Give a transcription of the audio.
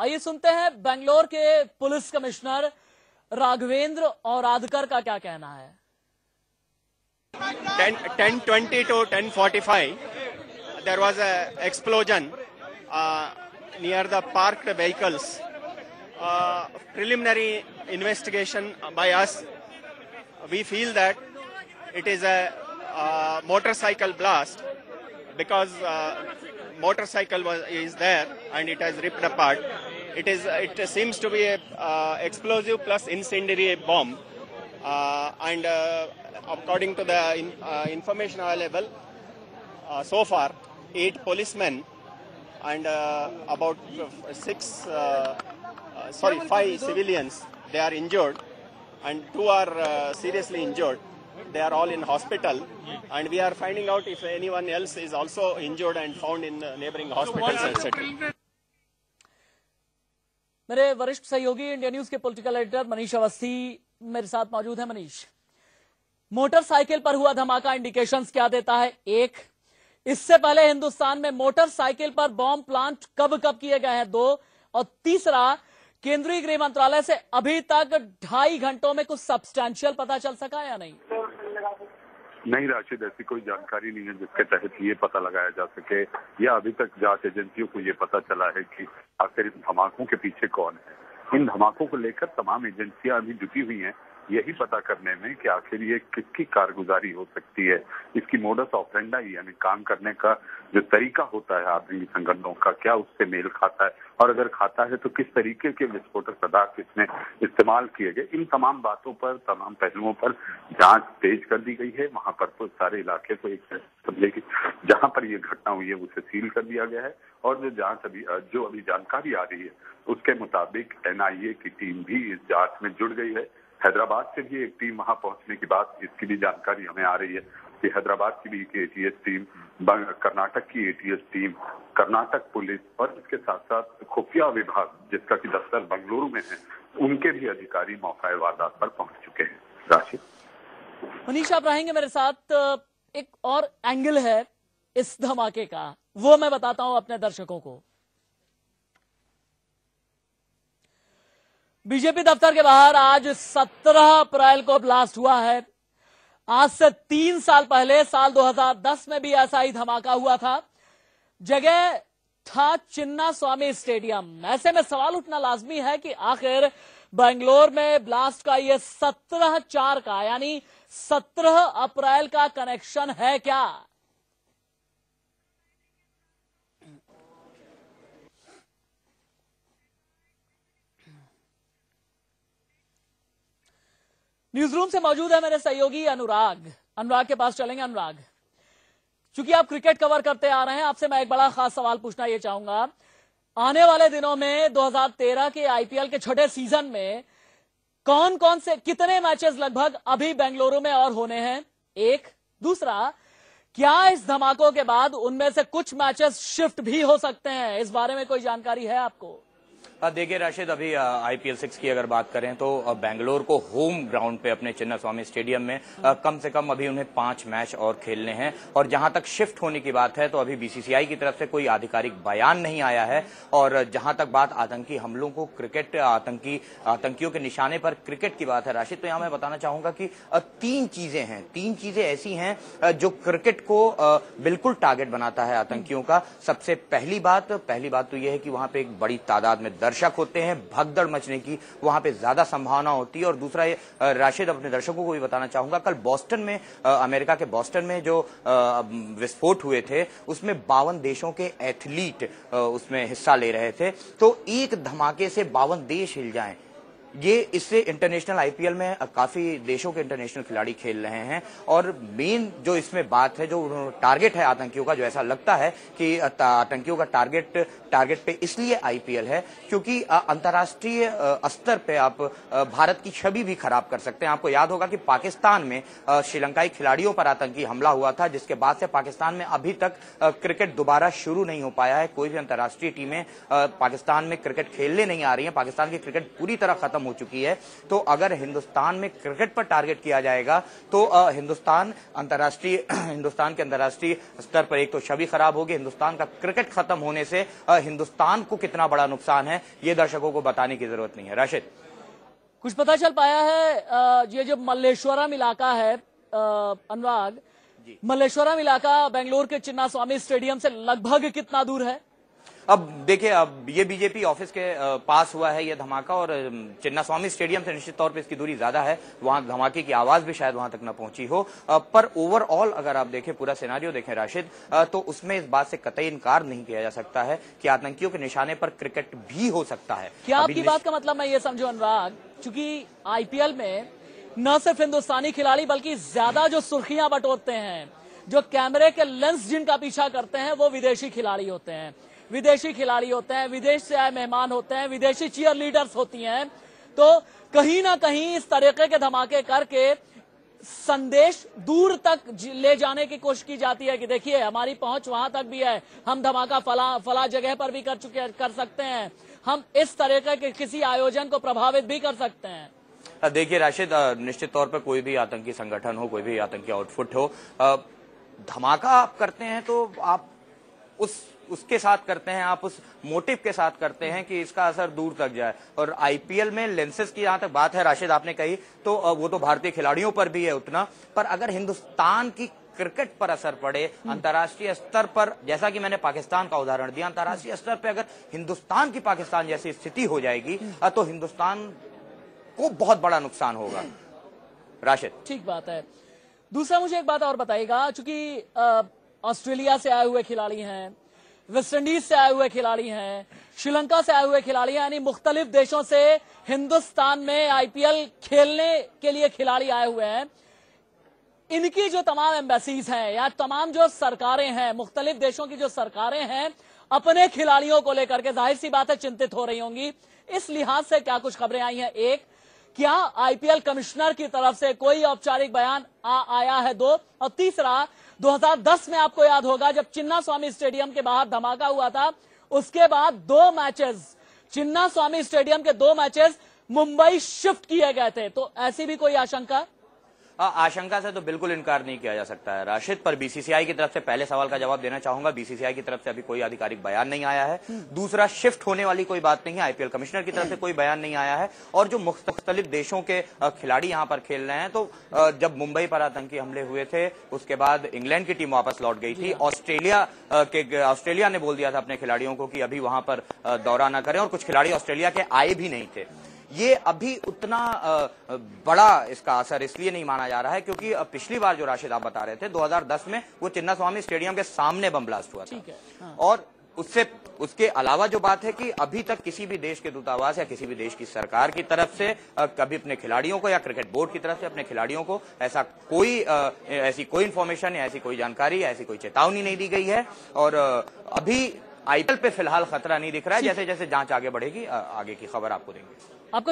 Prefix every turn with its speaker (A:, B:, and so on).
A: आइए सुनते हैं बेंगलोर के पुलिस कमिश्नर राघवेंद्र और आदकर का क्या कहना है।
B: 10:20 to 10:45 there was a explosion near the parked vehicles. Preliminary investigation by us, we feel that it is a motorcycle blast because motorcycle is there and it has ripped apart. It seems to be a explosive plus incendiary bomb, and according to the information available, so far 8 policemen and about 5 civilians, they are injured, and 2 are seriously injured. They are all in hospital, and we are finding out if anyone else is also injured and found in neighboring hospitals, etc.
A: मेरे वरिष्ठ सहयोगी India news के political editor Manish Awasthi मेरे साथ मौजूद है। Manish, motorcycle पर हुआ धमाका इंडिकेशंस क्या देता है? एक, इससे पहले हिंदुस्तान में मोटरसाइकिल पर बॉम्ब प्लांट कब किए गए हैं? 2, और तीसरा, केंद्रीय गृह मंत्रालय से अभी तक 2.5 घंटों में कुछ सब्सटैंशियल पता चल सका या नहीं?
C: नहीं राशिद, ऐसी कोई जानकारी नहीं है जिसके तहत ये पता लगाया जा सके या अभी तक जांच एजेंसियों को ये पता चला है कि आखिर इन धमाकों के पीछे कौन है। इन धमाकों को लेकर तमाम एजेंसियां अभी जुटी हुई हैं यही पता करने में कि आखिर ये किसकी कारगुजारी हो सकती है, इसकी मोडस ऑपरेंडाई यानी काम करने का जो तरीका होता है आतंकी संगठनों का, क्या उससे मेल खाता है, और अगर खाता है तो किस तरीके के विस्फोटक पदार्थ इसमें इस्तेमाल किए गए। इन तमाम बातों पर, तमाम पहलुओं पर जांच तेज कर दी गई है। वहां पर तो सारे इलाके को एक समझे कि जहां पर ये घटना हुई है उसे सील कर दिया गया है, और जो अभी जानकारी आ रही है उसके मुताबिक NIA की टीम भी इस जांच में जुड़ गई है। हैदराबाद से भी एक टीम वहां पहुंचने की बात, इसकी भी जानकारी हमें आ रही है कि हैदराबाद की भी एक ATS टीम, कर्नाटक की ATS टीम, कर्नाटक पुलिस और इसके साथ साथ खुफिया विभाग जिसका कि दफ्तर बेंगलुरु में है, उनके भी अधिकारी मौका वारदात पर पहुंच चुके हैं। राशि,
A: मनीष आप रहेंगे मेरे साथ। एक और एंगल है इस धमाके का, वो मैं बताता हूं अपने दर्शकों को। बीजेपी दफ्तर के बाहर आज 17 अप्रैल को ब्लास्ट हुआ है। आज से 3 साल पहले साल 2010 में भी ऐसा ही धमाका हुआ था। जगह था चिन्ना स्वामी स्टेडियम। ऐसे में सवाल उठना लाजमी है कि आखिर बेंगलोर में ब्लास्ट का ये 17/4 का यानी 17 अप्रैल का कनेक्शन है क्या? न्यूज रूम से मौजूद है मेरे सहयोगी अनुराग के पास चलेंगे। अनुराग, चूंकि आप क्रिकेट कवर करते आ रहे हैं, आपसे मैं एक बड़ा खास सवाल पूछना ये चाहूंगा। आने वाले दिनों में 2013 के IPL के छठे सीजन में कौन से कितने मैचेस लगभग अभी बेंगलुरु में और होने हैं? एक, दूसरा, क्या इस धमाकों के बाद उनमें से कुछ मैचेस शिफ्ट भी हो सकते हैं? इस बारे में कोई जानकारी है आपको?
D: देखिए राशिद, अभी IPL 6 की अगर बात करें तो बेंगलोर को होम ग्राउंड पे अपने चिन्ना स्वामी स्टेडियम में कम से कम अभी उन्हें 5 मैच और खेलने हैं। और जहां तक शिफ्ट होने की बात है तो अभी BCCI की तरफ से कोई आधिकारिक बयान नहीं आया है। और जहां तक बात आतंकी हमलों को आतंकियों के निशाने पर क्रिकेट की बात है राशिद, तो यहां मैं बताना चाहूंगा कि 3 चीजें ऐसी हैं जो क्रिकेट को बिल्कुल टारगेट बनाता है आतंकियों का। सबसे पहली बात तो यह है कि वहां पे एक बड़ी तादाद में दर्शक होते हैं, भगदड़ मचने की वहां पे ज्यादा संभावना होती है। और दूसरा ये राशिद, अपने दर्शकों को भी बताना चाहूंगा, कल बोस्टन में अमेरिका के बोस्टन में जो विस्फोट हुए थे उसमें 52 देशों के एथलीट उसमें हिस्सा ले रहे थे। तो एक धमाके से 52 देश हिल जाएं, ये इससे इंटरनेशनल IPL में काफी देशों के इंटरनेशनल खिलाड़ी खेल रहे हैं। और मेन जो इसमें बात है, जो टारगेट है आतंकियों का, जो ऐसा लगता है कि आतंकियों का टारगेट पे इसलिए IPL है क्योंकि अंतर्राष्ट्रीय स्तर पे आप भारत की छवि भी खराब कर सकते हैं। आपको याद होगा कि पाकिस्तान में श्रीलंकाई खिलाड़ियों पर आतंकी हमला हुआ था, जिसके बाद से पाकिस्तान में अभी तक क्रिकेट दोबारा शुरू नहीं हो पाया है। कोई भी अंतर्राष्ट्रीय टीमें पाकिस्तान में क्रिकेट खेलने नहीं आ रही है। पाकिस्तान की क्रिकेट पूरी तरह खत्म खत्म हो चुकी है। तो अगर हिंदुस्तान में क्रिकेट पर टारगेट किया जाएगा तो हिंदुस्तान के अंतर्राष्ट्रीय स्तर पर एक तो छवि खराब होगी। हिंदुस्तान का क्रिकेट खत्म होने से हिंदुस्तान को कितना बड़ा नुकसान है ये दर्शकों को बताने की जरूरत नहीं है। राशिद,
A: कुछ पता चल पाया है ये जो मल्लेश्वरम इलाका है अनुराग, मल्लेश्वरम इलाका बेंगलुरु के चिन्नास्वामी स्टेडियम से लगभग कितना दूर है?
D: अब देखिए, अब ये बीजेपी ऑफिस के पास हुआ है ये धमाका, और चिन्नास्वामी स्टेडियम से निश्चित तौर पे इसकी दूरी ज्यादा है, वहां धमाके की आवाज भी शायद वहां तक न पहुंची हो। पर ओवरऑल अगर आप देखें, पूरा सिनेरियो देखें राशिद, तो उसमें इस बात से कतई इनकार नहीं किया जा सकता है कि आतंकियों के निशाने पर क्रिकेट भी हो सकता है।
A: क्या आपकी बात का मतलब मैं ये समझू अनुराग, चूंकि आईपीएल में न सिर्फ हिंदुस्तानी खिलाड़ी बल्कि ज्यादा जो सुर्खियां बटोरते हैं, जो कैमरे के लेंस जिनका पीछा करते हैं, वो विदेशी खिलाड़ी होते हैं, विदेश से आए मेहमान होते हैं, विदेशी चीयर लीडर्स होती हैं। तो कहीं ना कहीं इस तरीके के धमाके करके संदेश दूर तक ले जाने की कोशिश की जाती है कि देखिए हमारी पहुंच वहां तक भी है, हम धमाका फला जगह पर भी कर सकते हैं, हम इस तरीके के किसी आयोजन को प्रभावित भी कर सकते हैं।
D: देखिए राशिद, निश्चित तौर पर कोई भी आतंकी संगठन हो, कोई भी आतंकी आउटफुट हो, धमाका आप करते हैं तो आप उसके साथ करते हैं, आप उस मोटिव के साथ करते हैं कि इसका असर दूर तक जाए। और आईपीएल में लेंसेज की जहां तक बात है राशिद, आपने कही तो वो तो भारतीय खिलाड़ियों पर भी है उतना, पर अगर हिंदुस्तान की क्रिकेट पर असर पड़े अंतर्राष्ट्रीय स्तर पर, जैसा कि मैंने पाकिस्तान का उदाहरण दिया, अंतर्राष्ट्रीय स्तर पर अगर हिंदुस्तान की पाकिस्तान जैसी स्थिति हो जाएगी तो हिंदुस्तान को बहुत बड़ा नुकसान होगा। राशिद,
A: ठीक बात है। दूसरा मुझे एक बात और बताइएगा, चूंकि ऑस्ट्रेलिया से आए हुए खिलाड़ी हैं, वेस्ट इंडीज से आए हुए खिलाड़ी हैं, श्रीलंका से आए हुए खिलाड़ी हैं, यानी मुख्तलिफ देशों से हिंदुस्तान में आईपीएल खेलने के लिए खिलाड़ी आए हुए हैं। इनकी जो तमाम एम्बेसीज हैं या तमाम जो सरकारें हैं, मुख्तलिफ देशों की जो सरकारें हैं, अपने खिलाड़ियों को लेकर के जाहिर सी बात है चिंतित हो रही होंगी। इस लिहाज से क्या कुछ खबरें आई हैं? एक, क्या आईपीएल कमिश्नर की तरफ से कोई औपचारिक बयान आया है? दो, और तीसरा, 2010 में आपको याद होगा जब चिन्नास्वामी स्टेडियम के बाहर धमाका हुआ था, उसके बाद 2 मैचेस, चिन्नास्वामी स्टेडियम के 2 मैचेस मुंबई शिफ्ट किए गए थे। तो ऐसी भी कोई आशंका?
D: आशंका से तो बिल्कुल इनकार नहीं किया जा सकता है राशिद, पर बीसीसीआई की तरफ से पहले सवाल का जवाब देना चाहूंगा। बीसीसीआई की तरफ से अभी कोई आधिकारिक बयान नहीं आया है। दूसरा, शिफ्ट होने वाली कोई बात नहीं है, आईपीएल कमिश्नर की तरफ से कोई बयान नहीं आया है। और जो मुख्तलिफ देशों के खिलाड़ी यहां पर खेल रहे हैं, तो जब मुंबई पर आतंकी हमले हुए थे उसके बाद इंग्लैंड की टीम वापस लौट गई थी। ऑस्ट्रेलिया ने बोल दिया था अपने खिलाड़ियों को कि अभी वहां पर दौरा न करें, और कुछ खिलाड़ी ऑस्ट्रेलिया के आए भी नहीं थे। ये अभी उतना बड़ा इसका असर इसलिए नहीं माना जा रहा है क्योंकि पिछली बार जो राशिद आप बता रहे थे 2010 में वो चिन्नास्वामी स्टेडियम के सामने बम ब्लास्ट हुआ था। हाँ। और उसके अलावा जो बात है कि अभी तक किसी भी देश के दूतावास या किसी भी देश की सरकार की तरफ से कभी अपने खिलाड़ियों को या क्रिकेट बोर्ड की तरफ से अपने खिलाड़ियों को ऐसी कोई इंफॉर्मेशन या ऐसी कोई जानकारी या ऐसी कोई चेतावनी नहीं दी गई है। और अभी आईपीएल पे फिलहाल खतरा नहीं दिख रहा है। जैसे जैसे जांच आगे बढ़ेगी आगे की खबर आपको देंगे।
A: आपको